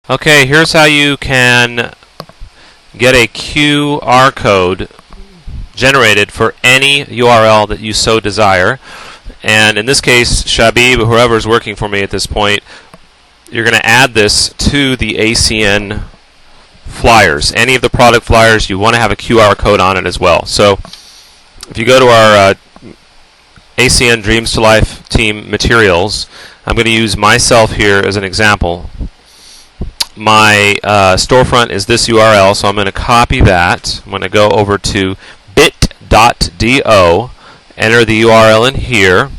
Okay, here's how you can get a QR code generated for any URL that you so desire. And in this case, Shabib, whoever is working for me at this point, you're going to add this to the ACN flyers. Any of the product flyers, you want to have a QR code on it as well. So if you go to our ACN Dreams to Life team materials, I'm going to use myself here as an example. My storefront is this URL, so I'm going to copy that. I'm going to go over to bit.do, enter the URL in here,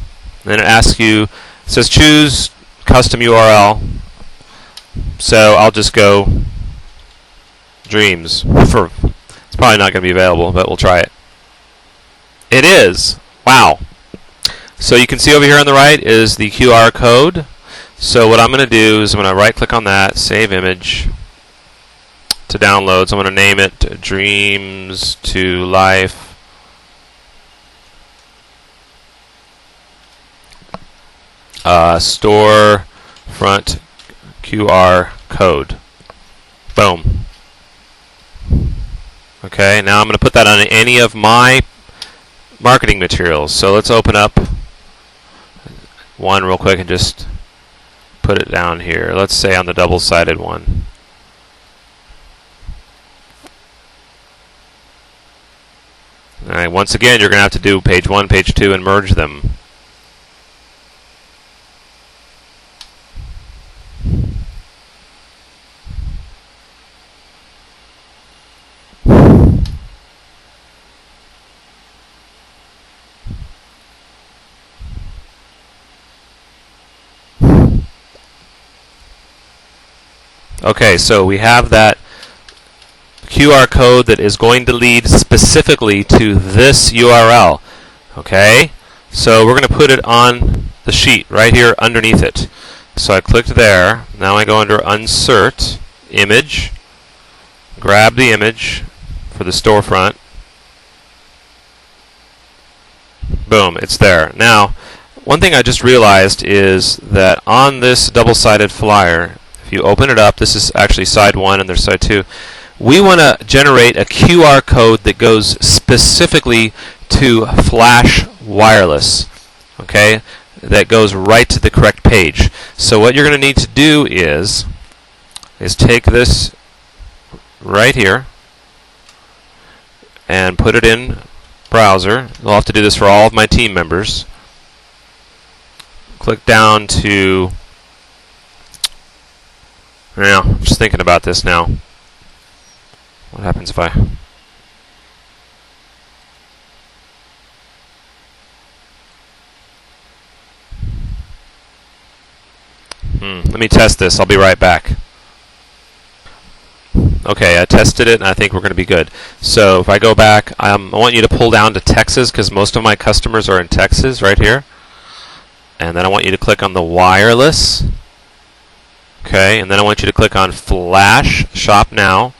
then it asks you, it says choose custom URL, so I'll just go Dreams. It's probably not going to be available, but we'll try it. It is! Wow! So you can see over here on the right is the QR code. So what I'm going to do is I'm going to right click on that, save image to download. So I'm going to name it Dreams to Life Storefront QR code. Boom. Okay, now I'm going to put that on any of my marketing materials. So let's open up one real quick and just put it down here. Let's say on the double-sided one. Alright, once again, you're going to have to do page 1, page 2, and merge them. Okay, so we have that QR code that is going to lead specifically to this URL. Okay, so we're going to put it on the sheet right here underneath it. So I clicked there. Now I go under Insert, Image, grab the image for the storefront. Boom, it's there. Now, one thing I just realized is that on this double-sided flyer, if you open it up, this is actually side 1 and there's side 2. We want to generate a QR code that goes specifically to Flash Wireless, okay? That goes right to the correct page. So what you're going to need to do is take this right here and put it in browser. You'll have to do this for all of my team members. Click down to, I'm just thinking about this now. What happens if I... Let me test this. I'll be right back. Okay, I tested it, and I think we're going to be good. So if I go back, I want you to pull down to Texas, because most of my customers are in Texas, right here. And then I want you to click on the wireless. Okay, and then I want you to click on Flash Shop Now.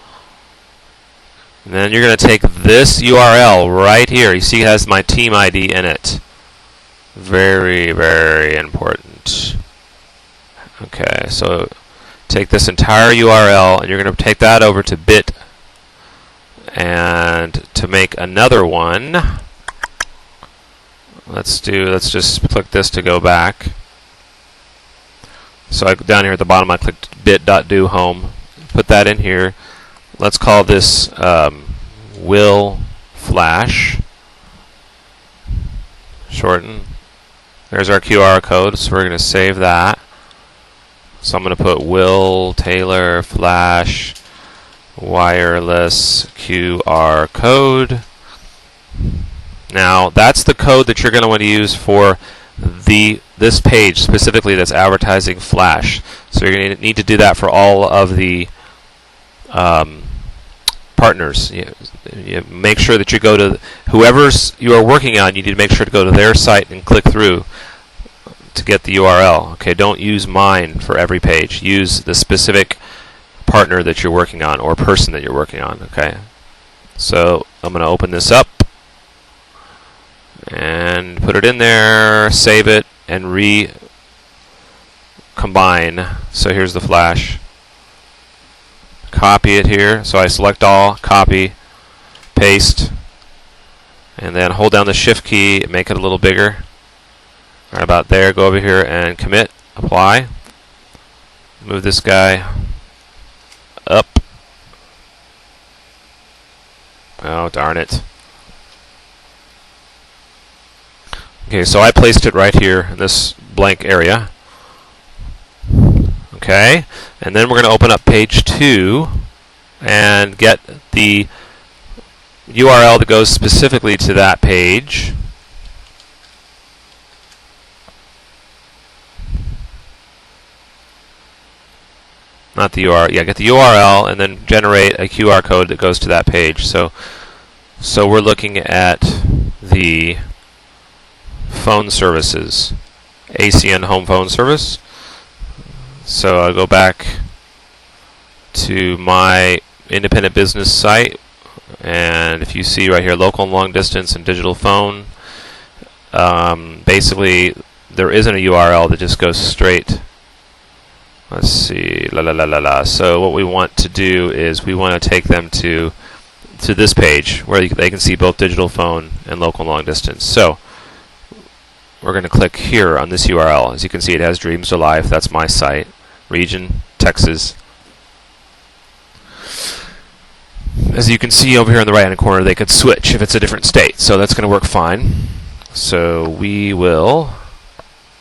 And then you're going to take this URL right here. You see it has my team ID in it. Very, very important. Okay, so take this entire URL and you're going to take that over to Bit. And to make another one, let's just click this to go back. So down here at the bottom I clicked bit.do home. Put that in here. Let's call this Will Flash. Shorten. There's our QR code, so we're going to save that. So I'm going to put Will Taylor Flash Wireless QR code. Now that's the code that you're going to want to use for this page specifically that's advertising Flash. So you're going to need to do that for all of the partners. You make sure that you go to whoever's you are working on. You need to make sure to go to their site and click through to get the URL. Okay, don't use mine for every page. Use the specific partner that you're working on or person that you're working on. Okay, so I'm going to open this up and put it in there, save it, and recombine. So here's the Flash. copy it here. So I select all, copy, paste, and then hold down the Shift key, make it a little bigger. Right about there, go over here and commit, apply. Move this guy up. Oh, darn it. Okay, so I placed it right here in this blank area. Okay, and then we're going to open up page 2 and get the URL that goes specifically to that page. Not the URL. Yeah, get the URL and then generate a QR code that goes to that page. So we're looking at the phone services, ACN home phone service. So I'll go back to my independent business site, and if you see right here, local and long distance and digital phone, basically there isn't a URL that just goes straight. Let's see, So what we want to do is we want to take them to this page where they can see both digital phone and local and long distance. So we're going to click here on this URL. As you can see, it has Dreams to Life. That's my site. Region, Texas. As you can see over here in the right-hand corner, they could switch if it's a different state. So that's going to work fine. So we will,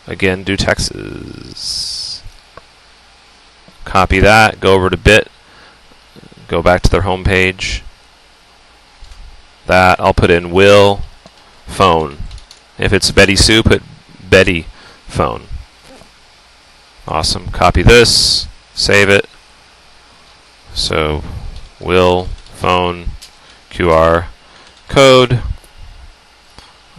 again, do Texas. Copy that, go over to BIT, go back to their home page. That, I'll put in Will Phone. If it's Betty Sue, put Betty Phone. Awesome. Copy this, save it. So, Will Phone QR code.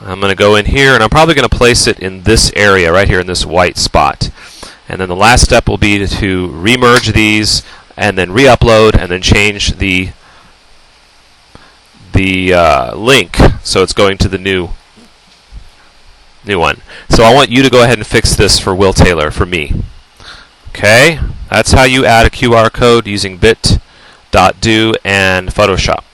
I'm going to go in here, and I'm probably going to place it in this area right here in this white spot. And then the last step will be to remerge these and then re-upload and then change the link so it's going to the new one. So I want you to go ahead and fix this for Will Taylor, for me. Okay, that's how you add a QR code using bit.do and Photoshop.